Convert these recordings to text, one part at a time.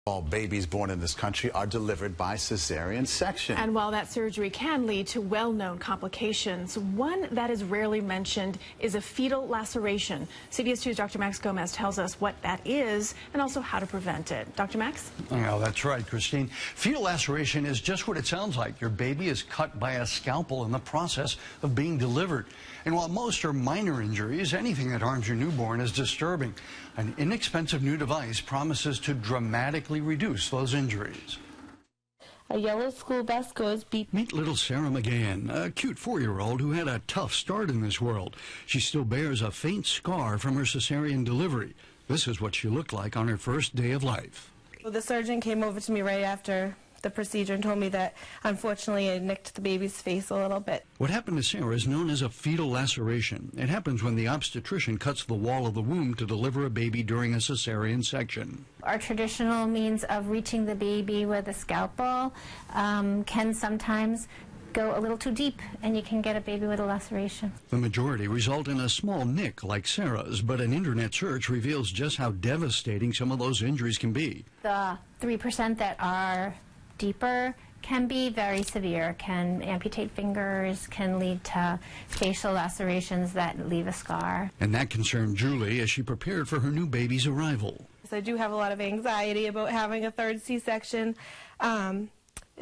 All babies born in this country are delivered by cesarean section. And while that surgery can lead to well-known complications, one that is rarely mentioned is a fetal laceration. CBS 2's Dr. Max Gomez tells us what that is and also how to prevent it. Dr. Max? Oh, that's right, Christine. Fetal laceration is just what it sounds like. Your baby is cut by a scalpel in the process of being delivered. And while most are minor injuries, anything that harms your newborn is disturbing. An inexpensive new device promises to dramatically reduce those injuries. A yellow school bus goes beep. Meet little Sarah McGann, a cute 4-year-old who had a tough start in this world. She still bears a faint scar from her cesarean delivery. This is what she looked like on her first day of life. Well, the surgeon came over to me right after the procedure and told me that, unfortunately, it nicked the baby's face a little bit. What happened to Sarah is known as a fetal laceration. It happens when the obstetrician cuts the wall of the womb to deliver a baby during a cesarean section. Our traditional means of reaching the baby with a scalpel can sometimes go a little too deep, and you can get a baby with a laceration. The majority result in a small nick like Sarah's, but an internet search reveals just how devastating some of those injuries can be. The 3% that are deeper can be very severe, can amputate fingers, can lead to facial lacerations that leave a scar. And that concerned Julie as she prepared for her new baby's arrival. So I do have a lot of anxiety about having a third C-section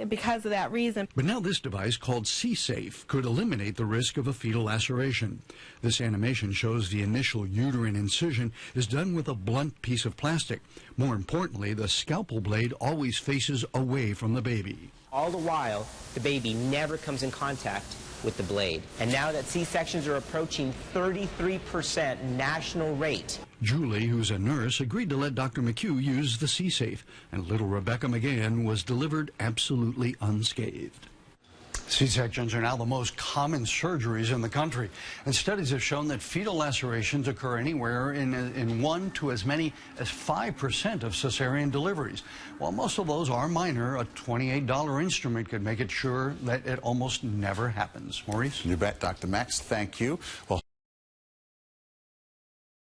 because of that reason. But now this device called C-Safe could eliminate the risk of a fetal laceration. This animation shows the initial uterine incision is done with a blunt piece of plastic. More importantly, the scalpel blade always faces away from the baby. All the while, the baby never comes in contact with the blade. And now that C-sections are approaching 33% national rate. Julie, who's a nurse, agreed to let Dr. McHugh use the C-Safe, and little Rebecca McGann was delivered absolutely unscathed. C-sections are now the most common surgeries in the country, and studies have shown that fetal lacerations occur anywhere in 1 to as many as 5% of cesarean deliveries. While most of those are minor, a $28 instrument could make it sure that it almost never happens. Maurice? You bet, Dr. Max. Thank you. Well,